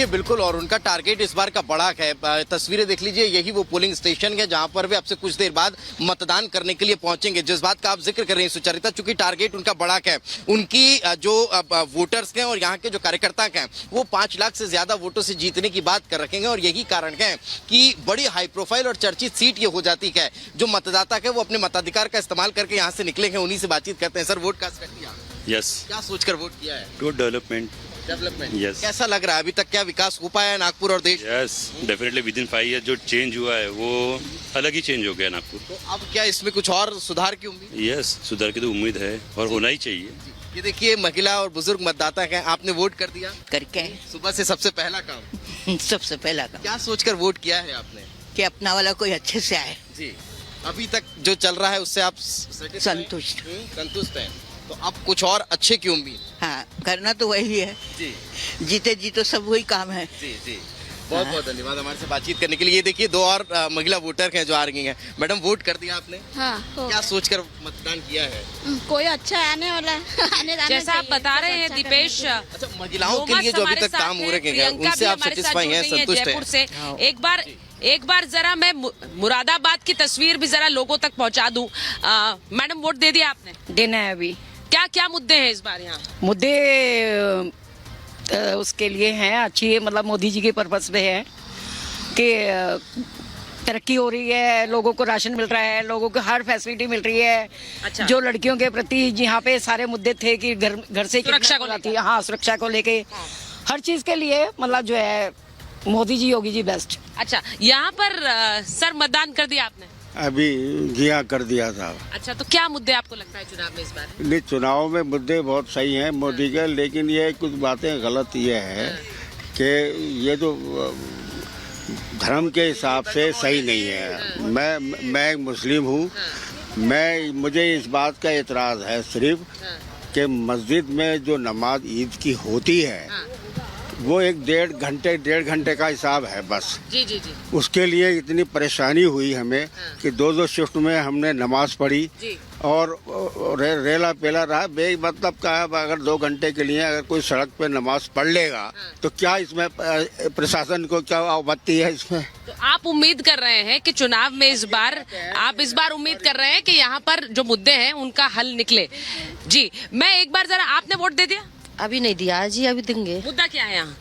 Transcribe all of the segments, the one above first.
देखिए बिल्कुल, और उनका टारगेट इस बार का बड़ा है। तस्वीरें देख लीजिए, यही वो पोलिंग स्टेशन है जहां पर वे अब से कुछ देर बाद मतदान करने के लिए पहुंचेंगे। जिस बात का आप जिक्र कर रहे हैं सुचरिता, चूंकि टारगेट उनका बड़ा है, उनकी जो वोटर्स हैं और यहाँ के जो कार्यकर्ता हैं वो 5 लाख से ज्यादा वोटों से जीतने की बात कर रखेंगे। और यही कारण है कि बड़ी हाई प्रोफाइल और चर्चित सीट ये हो जाती है। जो मतदाता है वो अपने मताधिकार का इस्तेमाल करके यहाँ से निकलेंगे, उन्हीं से बातचीत करते हैं। सर, वोट कास्ट कर दिया? यस। क्या सोचकर वोट किया है? Good development. यस। कैसा लग रहा है, अभी तक क्या विकास हो पाया है नागपुर और देश? Yes, definitely with in 5 year जो चेंज हुआ है वो अलग ही चेंज हो गया नागपुर। तो अब क्या इसमें कुछ और सुधार की उम्मीद? यस, सुधार की तो उम्मीद है और होना ही चाहिए। ये देखिए, महिला और बुजुर्ग मतदाता हैं। आपने वोट कर दिया? करके सुबह से सबसे पहला काम? सबसे पहला काम क्या सोचकर वोट किया है आपने? कि अपना वाला कोई अच्छे से आए। जी, अभी तक जो चल रहा है उससे आप संतुष्ट हैं? तो अब कुछ और अच्छे की उम्मीद? हाँ, करना तो वही है जी जीते जी, तो सब वही काम है। जी जी, बहुत बहुत धन्यवाद हमारे से बातचीत करने के लिए। ये देखिए, 2 और महिला वोटर हैं जो आ रही हैं। मैडम, वोट कर दिया आपने? हाँ, क्या सोचकर मतदान किया है? कोई अच्छा आने वाला आने जैसा आप बता रहे हैं दीपेश, अच्छा, महिलाओं के लिए जो अभी तक काम हो रहे हैं उनसे आप सेटिस्फाई हैं, संतुष्ट जयपुर से हैं? एक बार जरा मैं मुरादाबाद की तस्वीर भी जरा लोगों तक पहुंचा दूं। मैडम, वोट दे दिया आपने? देना है अभी। क्या क्या मुद्दे हैं इस बार यहाँ? मुद्दे उसके लिए हैं, अच्छी मतलब मोदी जी के पर्पस पे है कि तरक्की हो रही है, लोगों को राशन मिल रहा है, लोगों को हर फैसिलिटी मिल रही है। अच्छा। जो लड़कियों के प्रति यहाँ पे सारे मुद्दे थे कि घर से सुरक्षा को लेकर, हाँ सुरक्षा को लेके हर चीज के लिए मतलब जो है मोदी जी योगी जी बेस्ट। अच्छा, यहाँ पर सर मतदान कर दिया आपने? अभी जिया कर दिया था। अच्छा, तो क्या मुद्दे आपको लगता है चुनाव में इस बार? नहीं, चुनाव में मुद्दे बहुत सही हैं मोदी के, लेकिन ये कुछ बातें गलत ये है कि ये जो धर्म के हिसाब से सही नहीं है। मैं एक मुस्लिम हूँ, मुझे इस बात का एतराज़ है सिर्फ कि मस्जिद में जो नमाज ईद की होती है वो 1-1.5 घंटे का हिसाब है बस। जी जी जी। उसके लिए इतनी परेशानी हुई हमें कि 2 शिफ्ट में हमने नमाज पढ़ी जी। और रेला पेला रहा। मतलब का है, अगर 2 घंटे के लिए अगर कोई सड़क पे नमाज पढ़ लेगा तो क्या इसमें प्रशासन को क्या आपत्ति है इसमें? तो आप उम्मीद कर रहे हैं कि चुनाव में इस बार उम्मीद कर रहे हैं कि यहाँ पर जो मुद्दे हैं उनका हल निकले। जी, मैं एक बार जरा, आपने वोट दे दिया? अभी नहीं दिया जी, अभी देंगे। मुद्दा क्या है यहाँ?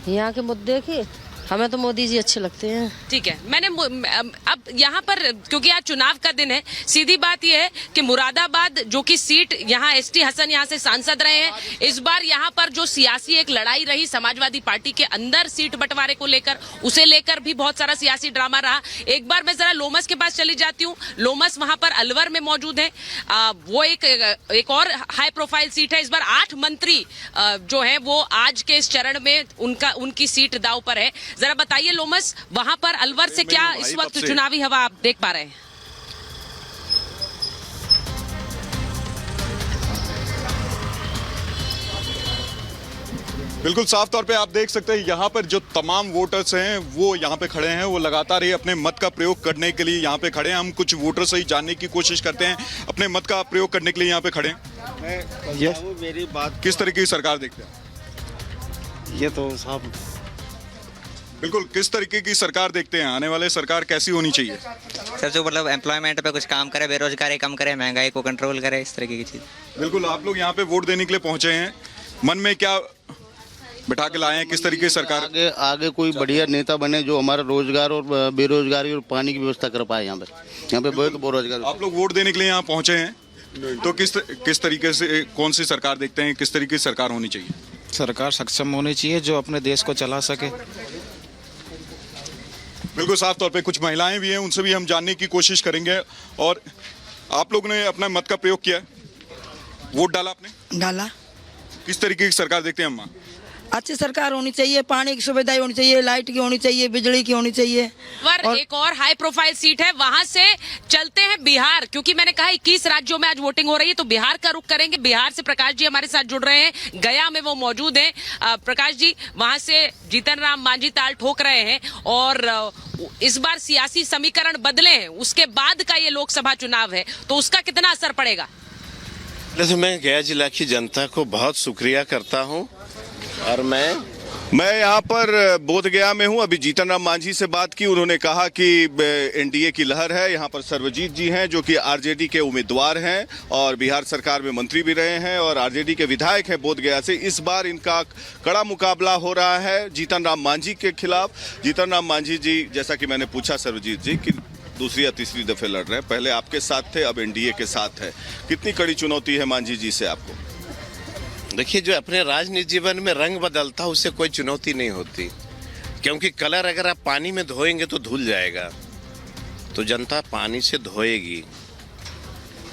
यहाँ के मुद्दे की हमें तो मोदी जी अच्छे लगते हैं। ठीक है, मैंने अब यहाँ पर क्योंकि आज चुनाव का दिन है, सीधी बात यह है कि मुरादाबाद जो कि सीट यहाँ एसटी हसन यहाँ से सांसद रहे हैं, इस बार यहाँ पर जो सियासी एक लड़ाई रही समाजवादी पार्टी के अंदर सीट बंटवारे को लेकर, उसे लेकर भी बहुत सारा सियासी ड्रामा रहा। एक बार मैं जरा लोमस के पास चली जाती हूँ। लोमस वहां पर अलवर में मौजूद है। वो एक और हाई प्रोफाइल सीट है। इस बार 8 मंत्री जो है वो आज के इस चरण में उनकी सीट दाव पर है। जरा बताइए लोमस, वहां पर अलवर से क्या इस वक्त चुनावी हवा आप देख पा रहे हैं? बिल्कुल साफ तौर पे आप देख सकते हैं यहाँ पर जो तमाम वोटर्स हैं वो यहाँ पे खड़े हैं, वो लगातार ही अपने मत का प्रयोग करने के लिए यहाँ पे खड़े हैं। हम कुछ वोटर से ही जानने की कोशिश करते हैं, अपने मत का प्रयोग करने के लिए यहाँ पे खड़े हैं। मेरी बात किस तरीके की सरकार देखते हैं? ये तो साहब बिल्कुल, किस तरीके की सरकार देखते हैं? आने वाले सरकार कैसी होनी चाहिए? सर, जो मतलब एम्प्लॉयमेंट पे कुछ काम करे, बेरोजगारी कम करे, महंगाई को कंट्रोल करे, इस तरीके की चीज़। बिल्कुल, आप लोग यहाँ पे वोट देने के लिए पहुंचे हैं, मन में क्या बिठा के लाए हैं? किस तरीके की सरकार आगे कोई बढ़िया नेता बने जो हमारा रोजगार और बेरोजगारी और पानी की व्यवस्था कर पाए। यहाँ पे बहुत बेरोजगार। आप लोग वोट देने के लिए यहाँ पहुंचे हैं, तो किस तरीके से कौन सी सरकार देखते हैं, किस तरीके की सरकार होनी चाहिए? सरकार सक्षम होनी चाहिए जो अपने देश को चला सके। बिल्कुल साफ तौर पे कुछ महिलाएं भी हैं, उनसे भी हम जानने की कोशिश करेंगे। और आप लोगों ने अपना मत का प्रयोग किया, वोट डाला आपने? डाला। किस तरीके की सरकार देखते हैं अम्मा? अच्छी सरकार होनी चाहिए, पानी की सुविधाएं होनी चाहिए, लाइट की होनी चाहिए, बिजली की होनी चाहिए। एक और हाई प्रोफाइल सीट है, वहां से चलते हैं बिहार, क्योंकि मैंने कहा 21 राज्यों में आज वोटिंग हो रही है, तो बिहार का रुख करेंगे। बिहार से प्रकाश जी हमारे साथ जुड़ रहे हैं, गया में वो मौजूद हैं। प्रकाश जी, वहां से जीतन राम मांझी ताल ठोक रहे हैं और इस बार सियासी समीकरण बदले हैं, उसके बाद का ये लोकसभा चुनाव है, तो उसका कितना असर पड़ेगा? मैं गया जिला की जनता को बहुत शुक्रिया करता हूँ और मैं मैं यहाँ पर बोधगया में हूँ। अभी जीतन राम मांझी से बात की। उन्होंने कहा कि एनडीए की लहर है। यहाँ पर सर्वजीत जी हैं जो कि आरजेडी के उम्मीदवार हैं और बिहार सरकार में मंत्री भी रहे हैं और आरजेडी के विधायक हैं बोधगया से। इस बार इनका कड़ा मुकाबला हो रहा है जीतन राम मांझी के खिलाफ। जीतन राम मांझी जी, जैसा कि मैंने पूछा सर्वजीत जी कि दूसरी या तीसरी दफे लड़ रहे हैं, पहले आपके साथ थे, अब एनडीए के साथ है, कितनी कड़ी चुनौती है मांझी जी से आपको? देखिए, जो अपने राजनीतिक जीवन में रंग बदलता है उससे कोई चुनौती नहीं होती, क्योंकि कलर अगर आप पानी में धोएंगे तो धुल जाएगा, तो जनता पानी से धोएगी।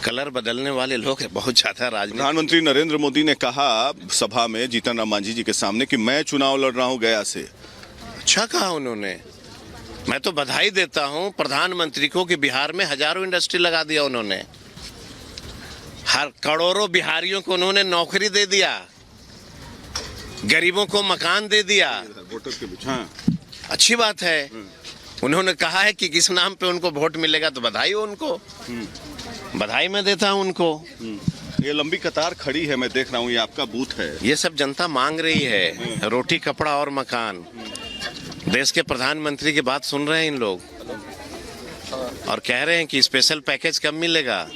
कलर बदलने वाले लोग बहुत ज्यादा राजनीति। प्रधानमंत्री नरेंद्र मोदी ने कहा सभा में जीतन राम मांझी जी के सामने कि मैं चुनाव लड़ रहा हूं गया से। अच्छा कहा उन्होंने, मैं तो बधाई देता हूं प्रधानमंत्री को कि बिहार में हजारों इंडस्ट्री लगा दिया उन्होंने, हर करोड़ों बिहारियों को उन्होंने नौकरी दे दिया, गरीबों को मकान दे दिया। अच्छी बात है। उन्होंने कहा है कि किस नाम पे उनको वोट मिलेगा, तो बधाई हो उनको, बधाई मैं देता हूं उनको। ये लंबी कतार खड़ी है, मैं देख रहा हूँ, ये आपका बूथ है। ये सब जनता मांग रही है, रोटी कपड़ा और मकान। देश के प्रधानमंत्री की बात सुन रहे हैं इन लोग और कह रहे हैं कि स्पेशल पैकेज कब मिलेगा,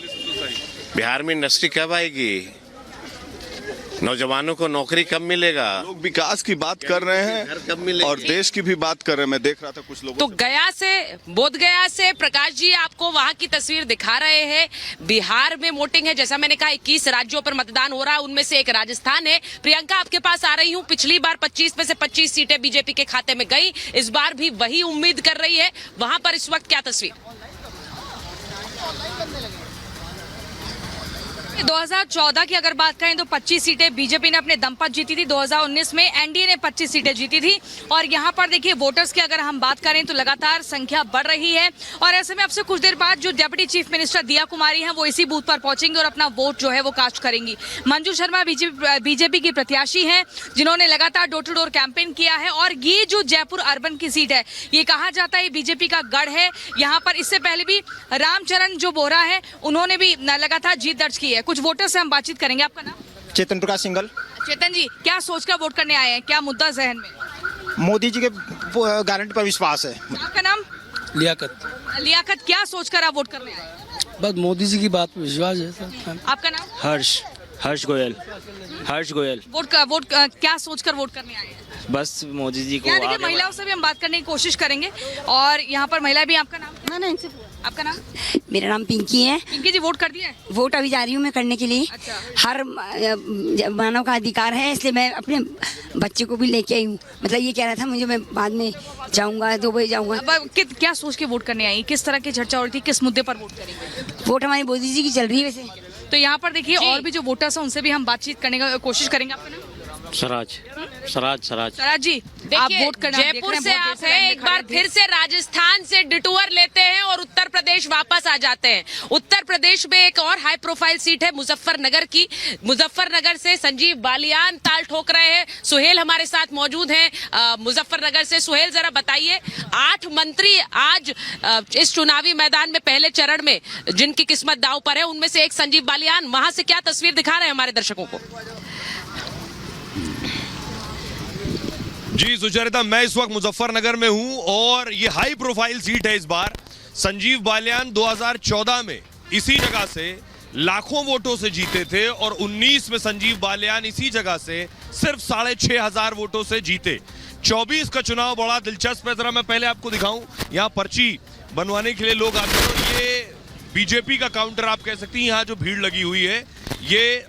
बिहार में इंडस्ट्री कब आएगी, नौजवानों को नौकरी कब मिलेगा। लोग विकास की बात कर रहे हैं और देश की भी बात कर रहे हैं। मैं देख रहा था कुछ लोगों तो गया से, बोधगया से प्रकाश जी आपको वहां की तस्वीर दिखा रहे हैं। बिहार में वोटिंग है, जैसा मैंने कहा 21 राज्यों पर मतदान हो रहा है, उनमें से एक राजस्थान है। प्रियंका आपके पास आ रही हूँ। पिछली बार 25 में से 25 सीटें बीजेपी के खाते में गई, इस बार भी वही उम्मीद कर रही है। वहां पर इस वक्त क्या तस्वीर? 2014 की अगर बात करें तो 25 सीटें बीजेपी ने अपने दम पर जीती थी। 2019 में एनडीए ने 25 सीटें जीती थी। और यहाँ पर देखिए वोटर्स की अगर हम बात करें तो लगातार संख्या बढ़ रही है और ऐसे में अब से कुछ देर बाद जो डेप्यूटी चीफ मिनिस्टर दिया कुमारी हैं वो इसी बूथ पर पहुंचेंगे और अपना वोट जो है वो कास्ट करेंगी। मंजू शर्मा बीजेपी की प्रत्याशी हैं जिन्होंने लगातार डोर टू डोर कैंपेन किया है और ये जो जयपुर अर्बन की सीट है ये कहा जाता है बीजेपी का गढ़ है। यहाँ पर इससे पहले भी रामचरण जो बोरा है उन्होंने भी लगातार जीत दर्ज की है। कुछ वोटर से हम बातचीत करेंगे। आपका नाम? चेतन प्रकाश सिंगल। चेतन जी, क्या सोचकर वोट करने आए हैं, क्या मुद्दा जहन में? मोदी जी के गारंटी पर विश्वास है। आपका नाम? लियाकत। लियाकत, क्या सोचकर आप वोट करने आए हैं? बस मोदी जी की बात पर विश्वास है। आपका नाम? हर्ष गोयल। हर्ष गोयल। वोट क्या सोचकर वोट करने आए हैं? बस मोदी जी को। यहाँ देखिए महिलाओं से भी हम बात करने की कोशिश करेंगे और यहाँ पर महिला भी। आपका नाम? आपका नाम? मेरा नाम पिंकी है। पिंकी जी, वोट कर दिया है? वोट अभी जा रही हूँ मैं करने के लिए। अच्छा। हर मानव का अधिकार है, इसलिए मैं अपने बच्चे को भी लेके आई हूँ। मतलब ये कह रहा था मुझे, मैं बाद में जाऊँगा, 2 बजे जाऊँगा। क्या सोच के वोट करने आई? किस तरह की चर्चा हो रही थी, किस मुद्दे पर वोट करेंगे? वोट हमारी मोदी जी की चल रही है वैसे। तो यहाँ पर देखिए और भी जो वोटर्स हैं उनसे भी हम बातचीत करने की कोशिश करेंगे। आपका नाम? सराज जी, आप वोट करना जयपुर से आप हैं, एक बार फिर से राजस्थान से डिटूअर लेते हैं और उत्तर प्रदेश वापस आ जाते हैं। उत्तर प्रदेश में एक और हाई प्रोफाइल सीट है मुजफ्फरनगर की। मुजफ्फरनगर से संजीव बालियान ताल ठोक रहे हैं। सुहेल हमारे साथ मौजूद हैं मुजफ्फरनगर से। सुहेल, जरा बताइए, 8 मंत्री आज इस चुनावी मैदान में पहले चरण में जिनकी किस्मत दांव पर है, उनमें से एक संजीव बालियान, वहां से क्या तस्वीर दिखा रहे हैं हमारे दर्शकों को? जी सुचरिता, मैं इस वक्त मुजफ्फरनगर में हूं और ये हाई प्रोफाइल सीट है इस बार। संजीव बालियान 2014 में इसी जगह से लाखों वोटों से जीते थे और 19 में संजीव बालियान इसी जगह से सिर्फ 6,500 वोटों से जीते। 24 का चुनाव बड़ा दिलचस्प है। जरा मैं पहले आपको दिखाऊं, यहाँ पर्ची बनवाने के लिए लोग आते हैं और ये बीजेपी का काउंटर आप कह सकती हैं। यहाँ जो भीड़ लगी हुई है, ये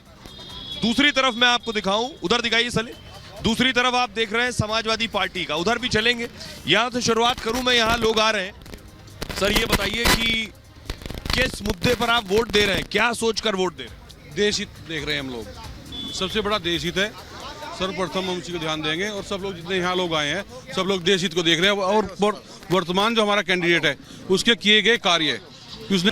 दूसरी तरफ मैं आपको दिखाऊं, उधर दिखाइए सले। दूसरी तरफ आप देख रहे हैं समाजवादी पार्टी का, उधर भी चलेंगे। यहाँ से शुरुआत करूं मैं, यहाँ लोग आ रहे हैं। सर ये बताइए कि किस मुद्दे पर आप वोट दे रहे हैं, क्या सोचकर वोट दे रहे हैं? देश हित देख रहे हैं हम लोग, सबसे बड़ा देश हित है। सर्वप्रथम हम उसी को ध्यान देंगे और सब लोग जितने यहाँ लोग आए हैं सब लोग देश हित को देख रहे हैं और वर्तमान जो हमारा कैंडिडेट है उसके किए गए कार्य उसने